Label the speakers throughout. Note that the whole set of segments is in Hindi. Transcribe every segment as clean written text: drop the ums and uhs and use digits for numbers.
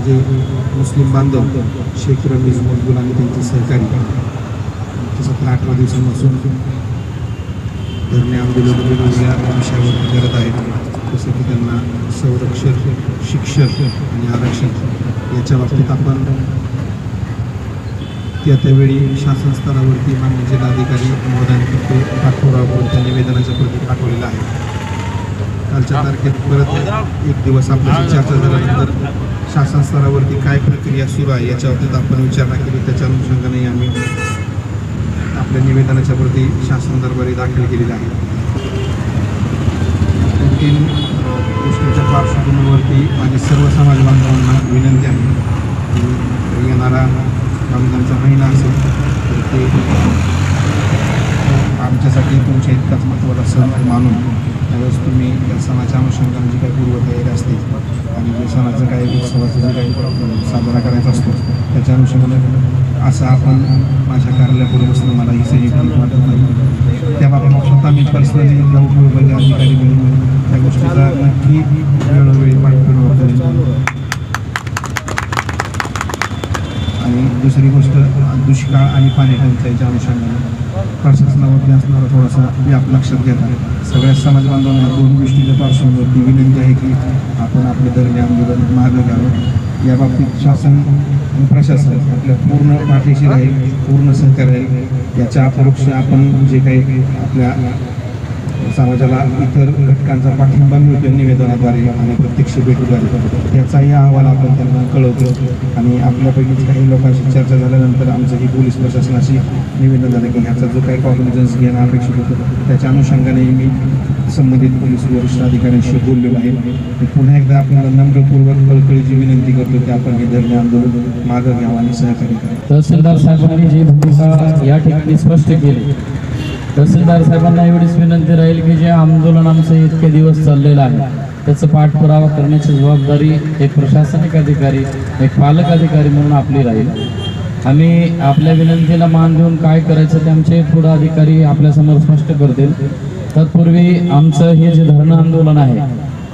Speaker 1: माझे मुस्लिम बांधव शेख रमीज मुलगुल आणि त्यांचे सहकारी 17-18 दिवसांपासून धरणे आंदोलन वेगवेगळ्या विषयावर करत आहेत. जसं की त्यांना संरक्षण, शिक्षण आणि आरक्षण याच्या बाबतीत आपण त्यावेळी शासन स्तरावरती माननीय जिल्हाधिकारी महोदयांकडे पाठपुरावा त्या निवेदनाच्या प्रती पाठवलेला आहे. कालच्या तारखेत परत एक दिवस आपल्याशी चर्चा झाल्यानंतर शासन स्तरावरती काय प्रक्रिया सुरू आहे याच्या बाबतीत आपण विचारणा केली. त्याच्या अनुषंगाने आम्ही आपल्या निवेदनाच्या प्रती शासन दरबारी दाखल केलेला आहे. 3 गोष्टींच्या पार्श्वभूमीवरती माझी सर्व समाज बांधवांना विनंती आहे की येणारा रमजानचा महिना असेल तर ते आमच्यासाठी तुमच्या इतकाच महत्त्वाचा सण मानून त्यावेळेस तुम्ही या सणाच्या अनुषंगाने जी काही पूर्वतयारी असते आणि जे सणाचं काही उत्सवाचं जे काही साजरा करायचा असतो त्याच्या अनुषंगाने असं आपण माझ्या कार्यालयापुढे बसणं मला ही संयुक्त वाटत नाही. त्या बाबतीत स्वतः मी पर्सनली उपविभागीय अधिकारी म्हणून त्या गोष्टीचा नक्की वेळोवेळी पाठपुरावा करेन. आणि दुसरी गोष्ट दुष्काळ आणि पाणी टंचाईच्या अनुषंगाने प्रशासनावरती असणारा थोडासा व्याप लक्षात घेता सगळ्या समाज बांधवांना 2 गोष्टीच्या पार्श्वभूमीवरती विनंती आहे की आपण आपले धरणे आंदोलन मागे घ्यावं. या बाबतीत शासन आणि प्रशासन आपल्या पूर्ण पाठीशी राहील, पूर्ण सहकार्य राहील. याच्या अपरोक्ष आपण जे काही आपल्या समाजाला इतर घटकांचा पाठिंबा मिळतो निवेदनाद्वारे आणि प्रत्यक्ष भेटीद्वारे त्याचाही अहवाल आपण त्यांना कळवतो. आणि आपल्यापैकीच काही लोकांशी चर्चा झाल्यानंतर आमचंही पोलीस प्रशासनाशी निवेदन झालं की ह्याचा जो काही कॉग्निझन्स घेणं अपेक्षित होतं त्याच्या अनुषंगाने मी संबंधित पोलीस वरिष्ठ अधिकाऱ्यांशी बोललेलो आहे. पुन्हा एकदा आपल्याला नम्रपूर्वक कळकळीची विनंती करतो की आपण हे धरणे आंदोलन मागं घ्यावं आणि सहकार्य करावं.
Speaker 2: तहसीलदार साहेबांनी जी भूमिका या ठिकाणी स्पष्ट केली, तहसीलदार साहेबांना एवढीच विनंती राहील की जे आंदोलन आमचं इतके दिवस चाललेलं आहे त्याचं पाठपुरावा करण्याची जबाबदारी एक प्रशासनिक अधिकारी, एक पालक अधिकारी म्हणून आपली राहील. आम्ही आपल्या विनंतीला मान देऊन काय करायचं ते आमचे पुढे अधिकारी आपल्यासमोर स्पष्ट करतील. तत्पूर्वी आमचं हे जे धरणं आंदोलन आहे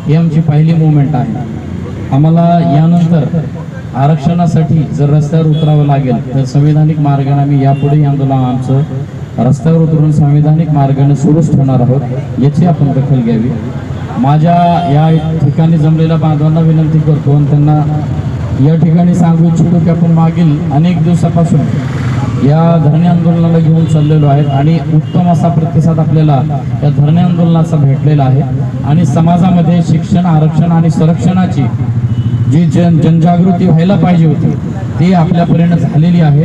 Speaker 2: ही आमची पहिली मूवमेंट आहे. आम्हाला यानंतर आरक्षणासाठी जर रस्त्यावर उतरावं लागेल तर संविधानिक मार्गाने आम्ही यापुढे आंदोलन आमचं रस्त्यावर उतरून संविधानिक मार्गाने सुरूच ठेवणार आहोत, याची आपण दखल घ्यावी. माझ्या या ठिकाणी जमलेल्या बांधवांना विनंती करतो आणि त्यांना या ठिकाणी सांगू इच्छितो की आपण मागील अनेक दिवसापासून या धरणे आंदोलनाला घेऊन चाललेलो आहे आणि उत्तम असा प्रतिसाद आपल्याला या धरणे आंदोलनाचा भेटलेला आहे. आणि समाजामध्ये शिक्षण, आरक्षण आणि संरक्षणाची जी जनजागृती व्हायला पाहिजे होती ती आपल्यापर्यंत झालेली आहे.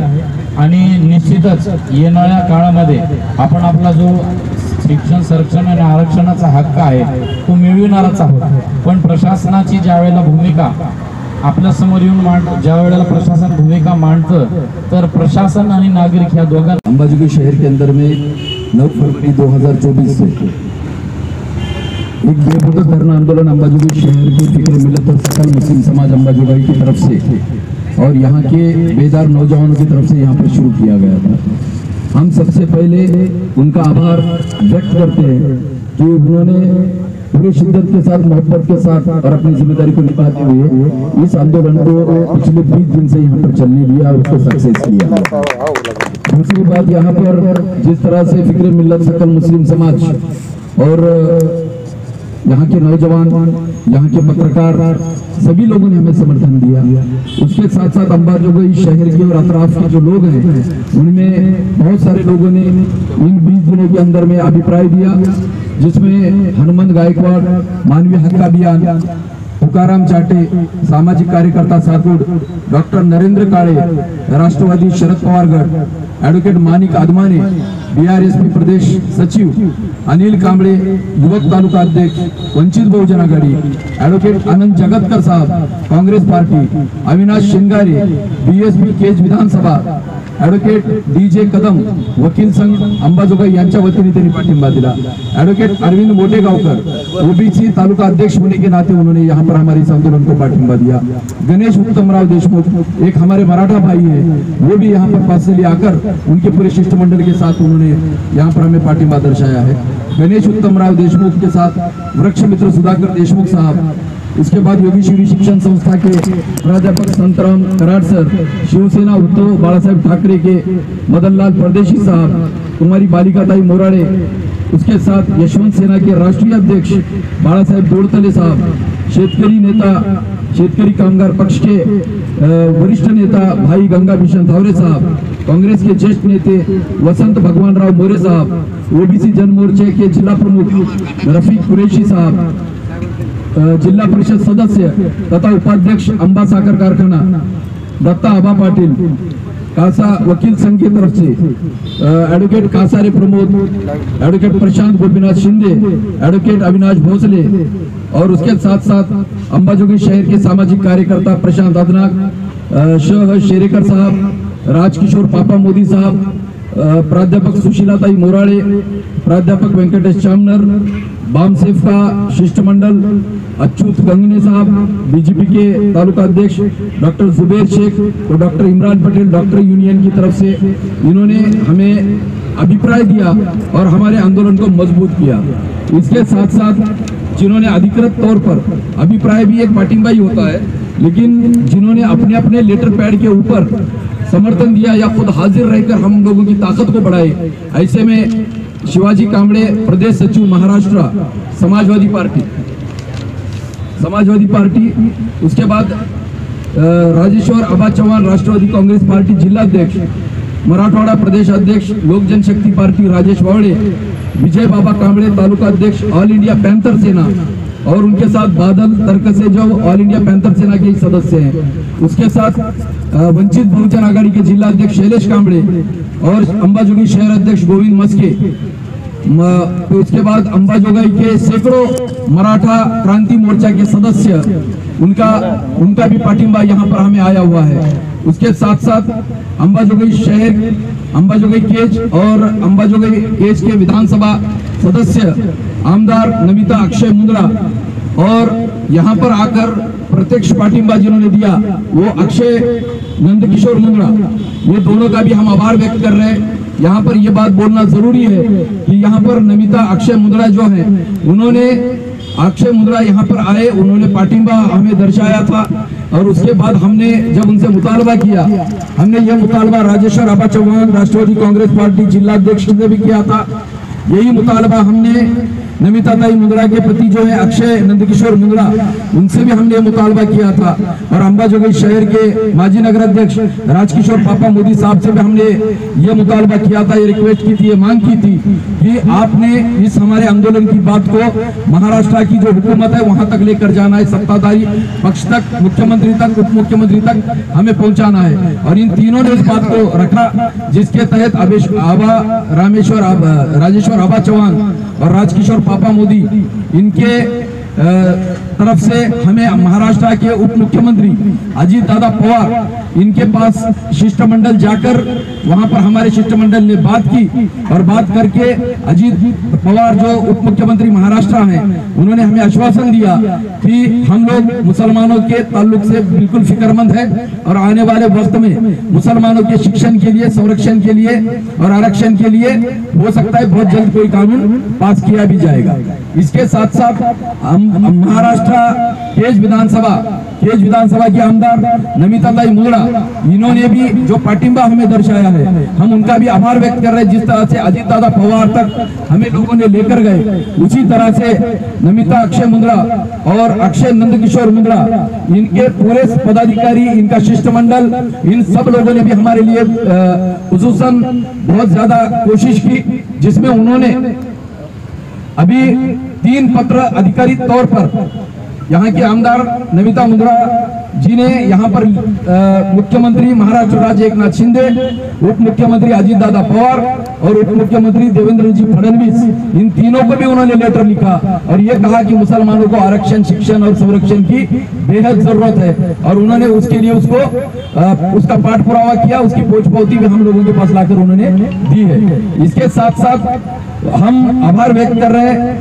Speaker 2: आणि निश्चितच येणाऱ्या काळामध्ये आपण आपला जो शिक्षण, संरक्षण आणि आरक्षणाचा हक्क आहे तो मिळविणारच आहोत. पण प्रशासनाची ज्या वेळेला भूमिका आपल्या समोर येऊन ज्या वेळेला प्रशासन भूमिका मांडतं तर प्रशासन आणि नागरिक या दोघांना
Speaker 3: अंबाजोगाई शहर के अंदर में 9 फरवरी 2024 से एक बेबुनियाद धरना आंदोलन अंबाजोगाई शहर के फिक्र मिलत और सकल मुस्लिम समाज अंबाजोगाई की तरफ से और यहाँ के बेदार नौजवानों की तरफ से यहाँ पर शुरू किया गया था. हम सबसे पहले उनका आभार व्यक्त करते हैं कि उन्होंने पूरी शिद्दत के साथ, मोहब्बत के साथ और अपनी जिम्मेदारी को निभाते हुए इस आंदोलन को पिछले 20 दिन से यहाँ पर चलने दिया और उसको सक्सेस किया. दूसरी बात, यहाँ पर जिस तरह से फिक्र मिल्लत सकल मुस्लिम समाज और यहाँ के नौजवान, यहाँ के पत्रकार, सभी लोगों ने हमें समर्थन दिया. उसके साथ साथ अंबाजोगाई शहर के और अतराफ के जो लोग हैं उनमें बहुत सारे लोगों ने इन 20 दिनों के अंदर में अभिप्राय दिया, जिसमें हनुमंत गायकवाड़, मानवीय हक अभियान, तुकाराम चाटे, सामाजिक कार्यकर्ता साकुड़, डॉक्टर नरेंद्र काळे, राष्ट्रवादी शरद पवार गट, एडवोकेट मानिक आदमाने, बीआरएसपी प्रदेश सचिव अनिल कांबळे, युवक तालुका अध्यक्ष वंचित बहुजन आघाड़ी, एडवोकेट आनंद जगतकर साहब, Congress party, Avinash Shingare, BSP Kaij Vidhan Sabha, advocate DJ Kadam, वकील संघ अंबाजोगाई यांच्या वतीने त्यांनी पाठिंबा दिला. एडवोकेट अरविंद मोटेगांवकर, ओबीसी तालुका अध्यक्ष होने के नाते उन्होंने यहाँ पर हमारे इस आंदोलन को पाठिंबा दिया. गणेश उत्तमराव देशमुख, एक हमारे मराठा भाई है, वो भी यहाँ पर पर्सनली आकर उनके पूरे शिष्टमंडल के साथ उन्होंने यहाँ पर हमें पाठिंबा दर्शाया है. गणेश उत्तमराव देशमुख के साथ वृक्ष मित्र सुधाकर देशमुख साहब, इसके बाद योगेश्वरी शिक्षण संस्था के प्राध्यापक संतराम कराड सर, शिवसेना उद्धव बाळासाहेब ठाकरे के मदनलाल परदेशी साहब, कुमारी बालिकाताई मोराड़े, उसके साथ यशवंत सेना के राष्ट्रीय अध्यक्ष बाळासाहेब दोड़तले साहब, शेतकरी नेता शेतकरी कामगार पक्ष के वरिष्ठ नेता भाई गंगा भीषण धावरे साहब, कांग्रेस के ज्येष्ठ नेते वसंत भगवान राव मोरे साहब, ओबीसी जन मोर्चे के जिला प्रमुख रफीक कुरैशी साहब, जिला परिषद सदस्य तथा उपाध्यक्ष अंबा साकर कारखाना दत्ता आबा पाटिल, कासा वकील संघ की तरफ से एडवोकेट कासारे प्रमोद, एडवोकेट प्रशांत गोपीनाथ शिंदे, एडवोकेट अविनाश भोसले, और उसके साथ साथ अंबाजोगी शहर के सामाजिक कार्यकर्ता प्रशांत अदनाक, शेरेकर साहब, राजकिशोर पापा मोदी साहब, प्राध्यापक सुशीलाताई मोराड़े, प्राध्यापक वेंकटेश चामनर, बामसेफ का शिष्टमंडल, अच्युत गंगने साहब, बीजेपी के तालुका अध्यक्ष डॉक्टर जुबेर शेख और doctor Imran Patel doctor union की तरफ से इन्होंने हमें अभिप्राय दिया और हमारे आंदोलन को मजबूत किया। इसके साथ साथ जिन्होंने अधिकृत तौर पर, अभिप्राय भी एक पाटिंबा ही होता है, लेकिन जिन्होंने अपने अपने लेटर पैड के ऊपर समर्थन दिया या खुद हाजिर रहकर हम लोगों की ताकत को बढ़ाए, ऐसे में शिवाजी कांबळे प्रदेश सचिव महाराष्ट्र समाजवादी पार्टी, उसके बाद राजेश्वर आबा चौहान राष्ट्रवादी कांग्रेस पार्टी जिलाध्यक्ष, मराठवाड़ा प्रदेश अध्यक्ष लोक जनशक्ति पार्टी राजेश वावड़े, विजय बाबा कांबळे तालुका अध्यक्ष ऑल इंडिया पैंथर सेना, और उनके साथ बादल तर्क से जो ऑल इंडिया पैंथर सेना के सदस्य हैं, उसके साथ वंचित बहुजन आघाड़ी के जिला अध्यक्ष शैलेश कांबळे और अंबाजोगी शहर अध्यक्ष गोविंद मस्के, उसके बाद अंबाजोगाई के सैकड़ों मराठा क्रांति मोर्चा के सदस्य, उनका भी पाटिंबा यहाँ पर हमें आया हुआ है। उसके साथ साथ अंबाजोगाई शहर, अंबाजोगाई केज और अंबाजोगाई केज के विधानसभा सदस्य आमदार नमिता अक्षय मुंद्रा, और यहाँ पर आकर प्रत्यक्ष पाटिंबा जिन्होंने दिया वो अक्षय नंदकिशोर मुंद्रा, ये दोनों का भी हम आभार व्यक्त कर रहे हैं। यहाँ पर ये बात बोलना जरूरी है कि यहाँ पर नमिता अक्षय मुंद्रा जो है, उन्होंने अक्षय मुंद्रा यहाँ पर आए, उन्होंने पाटिंबा हमें दर्शाया था, और उसके बाद हमने जब उनसे मुतालबा किया, हमने यह मुतालबा राजेश्वर आबा चौहान राष्ट्रवादी कांग्रेस पार्टी जिलाध्यक्ष से भी किया था। यही मुतालबा हमने नमिता ताई मुंद्रा के पति जो है अक्षय नंदकिशोर मुंद्रा, उनसे भी हमने मुतालबा किया था, और अंबाजोगाई शहर के माजी नगर अध्यक्ष राजकिशोर पापा मोदी साहब से भी हमने ये मुतालबा किया था, ये रिक्वेस्ट की थी, ये मांग की थी कि आपने इस हमारे आंदोलन की बात को महाराष्ट्र की जो हुकूमत है वहां तक लेकर जाना है, सत्ताधारी पक्ष तक, मुख्यमंत्री तक, उप मुख्यमंत्री तक हमें पहुंचाना है। और इन तीनों ने इस बात को रखा, जिसके तहत राजेश्वर आबा चौहान और राजकिशोर पापा मोदी, इनके तरफ से हमें महाराष्ट्र के उप मुख्यमंत्री अजीत दादा पवार, इनके पास शिष्टमंडल जाकर वहां पर हमारे शिष्टमंडल ने बात की, और बात करके अजीत पवार जो उप मुख्यमंत्री महाराष्ट्र हैं, उन्होंने हमें आश्वासन दिया कि हम लोग मुसलमानों के ताल्लुक से बिल्कुल फिक्रमंद है, और आने वाले वक्त में मुसलमानों के शिक्षण के लिए, संरक्षण के लिए और आरक्षण के लिए हो सकता है बहुत जल्द कोई कानून पास किया भी जाएगा। इसके साथ साथ महाराष्ट्र केज विधानसभा के आमदार नमिता ताई मुंद्रा, इन्होंने भी जो पाटिंबा हमें दर्शाया है, हम उनका भी आभार व्यक्त कर रहे हैं। जिस तरह से अजीत दादा पवार तक हमें लोगों ने लेकर गए, उसी तरह से नमिता अक्षय मुंद्रा और अक्षय नंदकिशोर मुंद्रा, इनके पूरे पदाधिकारी, इनका शिष्टमंडल, इन सब लोगों ने भी हमारे लिए खुसूसन बहुत ज्यादा कोशिश की, जिसमें उन्होंने अभी 3 पत्र अधिकारित तौर पर यहाँ के आमदार नमिता मुंद्रा जी ने यहाँ पर मुख्यमंत्री महाराष्ट्र राज्य एकनाथ शिंदे, उप मुख्यमंत्री अजीत दादा पवार और उप मुख्यमंत्री देवेंद्र जी फडणवीस, इन तीनों को भी उन्होंने लेटर लिखा और ये कहा कि मुसलमानों को आरक्षण, शिक्षण और संरक्षण की बेहद जरूरत है, और उन्होंने उसके लिए उसका पाठ पुरावा किया, उसकी पोछपौती भी हम लोगों के पास लाकर उन्होंने दी है। इसके साथ साथ हम आभार व्यक्त कर रहे हैं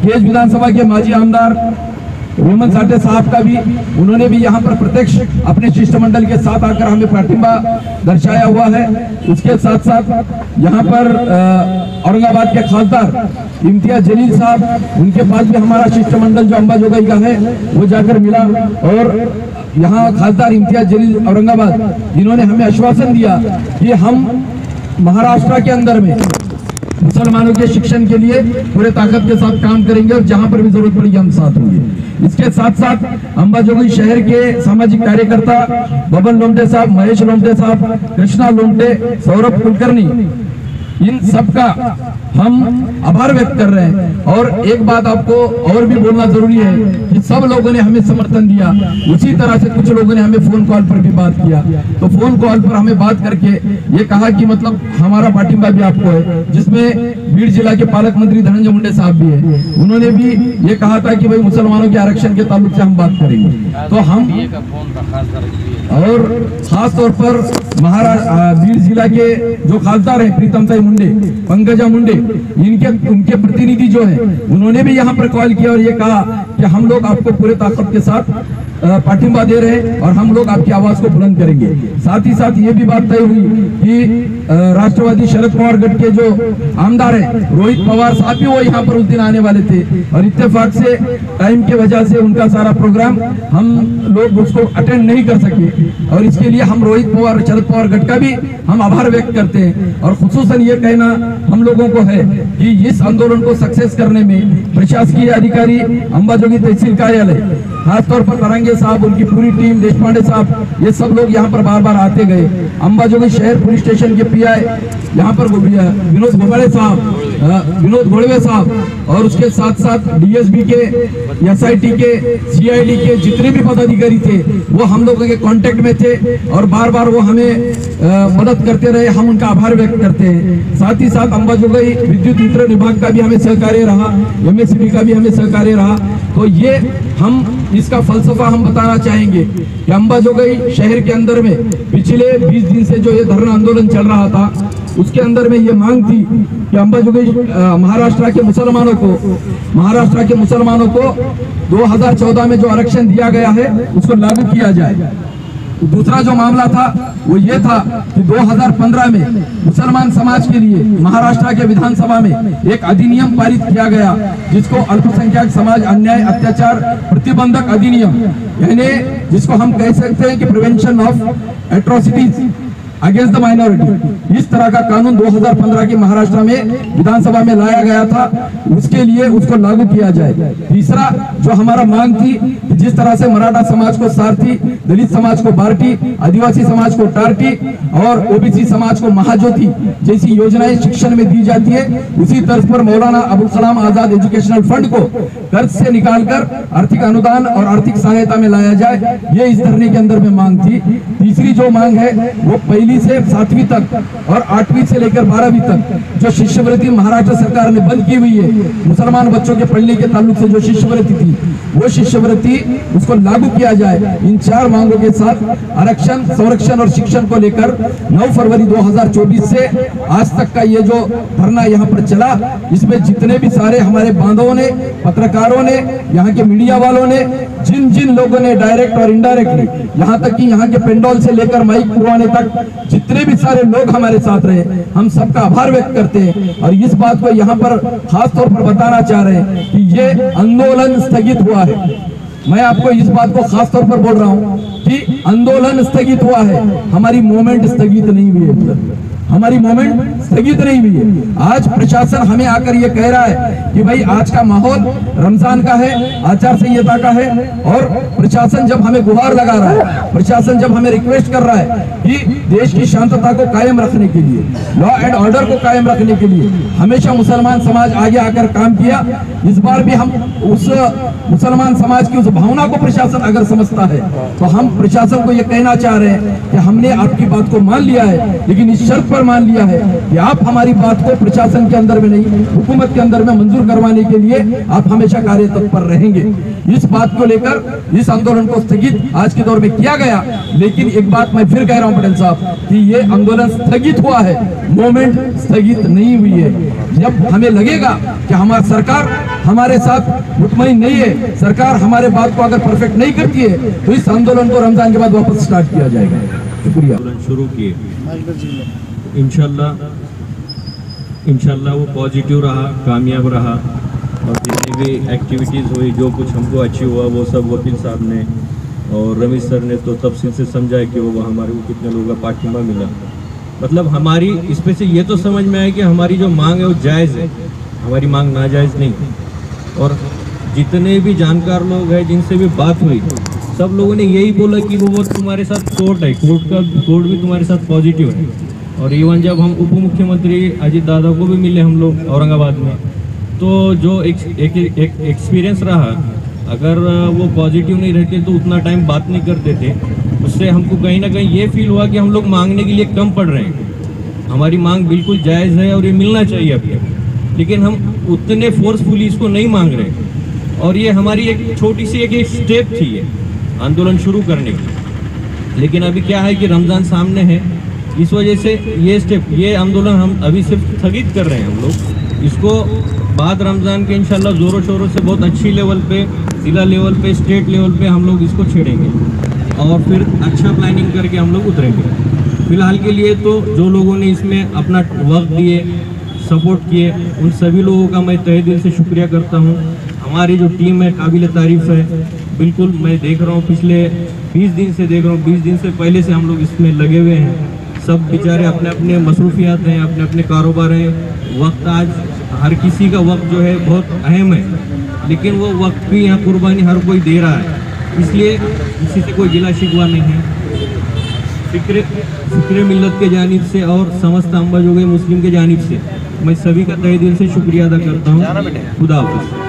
Speaker 3: केज विधानसभा के माजी आमदार रोमन साठे साहब का भी, उन्होंने भी यहाँ पर प्रत्यक्ष अपने शिष्टमंडल के साथ आकर हमें प्रतिभा दर्शाया हुआ है। उसके साथ साथ यहाँ पर औरंगाबाद के खासदार इम्तियाज जलील साहब, उनके पास भी हमारा शिष्टमंडल जो अंबाजोगाई का है वो जाकर मिला। और यहाँ खासदार इम्तियाज जलील औरंगाबाद, जिन्होंने हमें आश्वासन दिया कि हम महाराष्ट्र के अंदर में मुसलमानों के शिक्षण के लिए पूरे ताकत के साथ काम करेंगे और जहां पर भी जरूरत पड़ेगी हम साथ होंगे। इसके साथ साथ अंबाजोगाई शहर के सामाजिक कार्यकर्ता बबन लोमटे साहब, महेश लोमटे साहब, कृष्णा लोमटे, सौरभ कुलकर्णी, इन सबका हम आभार व्यक्त कर रहे हैं। और एक बात आपको और भी बोलना जरूरी है कि सब लोगों ने हमें समर्थन दिया, उसी तरह से कुछ लोगों ने हमें फोन कॉल पर भी बात किया। तो फोन कॉल पर हमें बात करके ये कहा कि मतलब हमारा पार्टिबा भी आपको है, जिसमें बीड़ जिला के पालक मंत्री धनंजय मुंडे साहब भी है। उन्होंने भी ये कहा था कि भाई मुसलमानों के आरक्षण के ताल्लुक से हम बात करेंगे। तो हम और खास तौर पर महाराष्ट्र बीड़ जिला के जो खासदार है प्रीतम साई मुंडे, पंकजा मुंडे, उनके प्रतिनिधि जो है, उन्होंने भी यहाँ पर कॉल किया और ये कहा कि हम लोग आपको पूरे ताकत के साथ पाठिंबा दे रहे हैं और हम लोग आपकी आवाज को बुलंद करेंगे। साथ ही साथ ये भी बात तय हुई कि राष्ट्रवादी शरद पवार गढ़ के जो आमदार है रोहित पवार साहब भी वो यहाँ पर उस दिन आने वाले थे और इत्तेफाक से टाइम के वजह से उनका सारा प्रोग्राम हम लोग उसको अटेंड नहीं कर सके। और इसके लिए हम रोहित पवार, शरद पवार गढ़ का भी हम आभार व्यक्त करते हैं। और खुसूसन ये कहना हम लोगों को है कि इस आंदोलन को सक्सेस करने में प्रशासकीय अधिकारी, अंबाजोगाई तहसील कार्यालय, खासतौर पर तरंगे साहब, उनकी पूरी टीम, देशपांडे साहब, ये सब लोग यहाँ पर बार बार आते गए। अंबाजोगाई शहर पुलिस स्टेशन के पीआई यहाँ पर विनोद घोड़वे साहब और उसके साथ साथ डीएसबी के, एसआईटी के, सीआईडी के जितने भी पदाधिकारी थे वो हम लोगों के कांटेक्ट में थे और बार बार वो हमें मदद करते रहे। हम उनका आभार व्यक्त करते हैं। साथ ही साथ अंबाजोगाई विद्युत वितरण विभाग का भी हमें सहकार्य रहा, एमएससीबी का भी हमें सहकार्य रहा। तो ये हम इसका फलसफा हम बताना चाहेंगे कि अंबाजोगाई शहर के अंदर में पिछले 20 दिन से जो ये धरना आंदोलन चल रहा था, उसके अंदर में ये मांग थी कि अंबाजोगाई महाराष्ट्र के मुसलमानों को 2014 में जो आरक्षण दिया गया है उसको लागू किया जाए। दूसरा जो मामला था वो ये था कि 2015 में मुसलमान समाज के लिए महाराष्ट्र के विधानसभा में एक अधिनियम पारित किया गया जिसको अल्पसंख्यक समाज अन्याय अत्याचार प्रतिबंधक अधिनियम, यानी जिसको हम कह सकते हैं कि prevention of atrocities against the minority, इस तरह का कानून 2015 के महाराष्ट्र में विधानसभा में लाया गया था, उसके लिए उसको लागू किया जाए। तीसरा जो हमारा मांग थी कि जिस तरह से मराठा समाज को सारथी, दलित समाज को बार्टी, आदिवासी समाज को टार्टी और ओबीसी समाज को महाज्योति जैसी योजनाएं शिक्षण में दी जाती है, उसी तर्ज पर मौलाना अबुल कलाम आजाद एजुकेशनल फंड को कर्ज से निकालकर आर्थिक अनुदान और आर्थिक सहायता में लाया जाए, ये इस धरने के अंदर में मांग थी। तीसरी जो मांग है वो पहली से 7वीं तक और 8वीं से लेकर 12वीं तक जो शिष्यवृत्ति महाराष्ट्र सरकार ने बंद की हुई है, मुसलमान बच्चों के पढ़ने के ताल्लुक से जो शिष्यवृत्ति थी वो शिष्यवृत्ति उसको लागू किया जाए। इन 4 मांगों के साथ आरक्षण, संरक्षण और शिक्षण को लेकर 9 फरवरी 2024 से आज तक का ये जो धरना यहाँ पर चला, इसमें जितने भी सारे हमारे बांधवों ने, पत्रकारों ने, यहाँ के मीडिया वालों ने, जिन जिन लोगों ने डायरेक्ट और इनडायरेक्टली, यहाँ तक कि यहाँ के पेंडोल से लेकर माइक पुरवाने तक जितने भी सारे लोग हमारे साथ रहे, हम सबका आभार व्यक्त करते हैं। और इस बात को यहाँ पर खास तौर पर बताना चाह रहे हैं कि ये आंदोलन स्थगित हुआ है। मैं आपको इस बात को खास तौर पर बोल रहा हूँ कि आंदोलन स्थगित हुआ है, हमारी मूवमेंट स्थगित नहीं हुई है, हमारी मूवमेंट स्थगित नहीं हुई है। आज प्रशासन हमें आकर ये कह रहा है कि भाई आज का माहौल रमजान का है, आचार संहिता का है, और प्रशासन जब हमें गुहार लगा रहा है, प्रशासन जब हमें रिक्वेस्ट कर रहा है कि देश की शांतता को कायम रखने के लिए, लॉ एंड ऑर्डर को कायम रखने के लिए हमेशा मुसलमान समाज आगे आकर काम किया। इस बार भी हम उस मुसलमान समाज की उस भावना को प्रशासन अगर समझता है तो हम प्रशासन को ये कहना चाह रहे हैं कि हमने आपकी बात को मान लिया है, लेकिन इस शर्त पर मान लिया है कि आप हमारी बात को प्रशासन के अंदर में नहीं, हुकूमत के अंदर में मंजूर करवाने के लिए आप हमेशा कार्य तत्पर रहेंगे। इस बात को लेकर इस आंदोलन को स्थगित आज के दौर में किया गया। लेकिन एक बात मैं फिर कह रहा हूं पटेल साहब कि ये आंदोलन स्थगित हुआ है, मूवमेंट स्थगित नहीं हुई है। जब हमें लगेगा कि हमारी सरकार हमारे साथ मुतमईन नहीं है, सरकार हमारे बात को अगर परफेक्ट नहीं करती है, तो इस आंदोलन को रमजान के बाद वापस स्टार्ट किया जाएगा। शुक्रिया।
Speaker 4: शुरू किए, इंशाल्लाह वो पॉजिटिव रहा, कामयाब रहा, और जितनी भी एक्टिविटीज़ हुई, जो कुछ हमको अचीव हुआ, वो सब वकील साहब ने और रमेश सर ने तो तफसील से समझाया कि वो हमारे को कितने लोगों का पाठिंबा मिला। मतलब हमारी इसमें से ये तो समझ में आया कि हमारी जो मांग है वो जायज़ है, हमारी मांग नाजायज़ नहीं। और जितने भी जानकार लोग हैं जिनसे भी बात हुई, सब लोगों ने यही बोला कि वो तुम्हारे साथ कोर्ट है, कोर्ट भी तुम्हारे साथ पॉजिटिव है। और इवन जब हम उप मुख्यमंत्री अजीत दादा को भी मिले हम लोग औरंगाबाद में, तो जो एक एक्सपीरियंस रहा, अगर वो पॉजिटिव नहीं रहते तो उतना टाइम बात नहीं करते थे। उससे हमको कहीं ना कहीं ये फील हुआ कि हम लोग मांगने के लिए कम पड़ रहे हैं। हमारी मांग बिल्कुल जायज़ है और ये मिलना चाहिए अब तक, लेकिन हम उतने फोर्सफुली इसको नहीं मांग रहे। और ये हमारी एक छोटी सी एक स्टेप थी ये आंदोलन शुरू करने की। लेकिन अभी क्या है कि रमज़ान सामने है, इस वजह से ये आंदोलन हम अभी सिर्फ स्थगित कर रहे हैं। हम लोग इसको बाद रमज़ान के इंशाल्लाह ज़ोरों शोरों से बहुत अच्छी लेवल पे, जिला लेवल पे, स्टेट लेवल पे हम लोग इसको छेड़ेंगे और फिर अच्छा प्लानिंग करके हम लोग उतरेंगे। फिलहाल के लिए तो जो लोगों ने इसमें अपना वक्त दिए, सपोर्ट किए, उन सभी लोगों का मैं तहे दिल से शुक्रिया करता हूँ। हमारी जो टीम है काबिल तारीफ़ है, बिल्कुल। मैं देख रहा हूँ पिछले 20 दिन से देख रहा हूँ, 20 दिन से पहले से हम लोग इसमें लगे हुए हैं। सब बेचारे अपने अपने मसरूफियात हैं, अपने अपने कारोबार हैं। वक्त आज हर किसी का वक्त जो है बहुत अहम है, लेकिन वो वक्त भी यहाँ कुर्बानी हर कोई दे रहा है। इसलिए किसी से कोई गिला शिकवा नहीं है। फिक्र मिल्लत के जानिब से और समस्त अंबाजोगाई मुस्लिम के जानिब से मैं सभी का तहे दिल से शुक्रिया अदा करता हूँ। खुदा हाफिज़।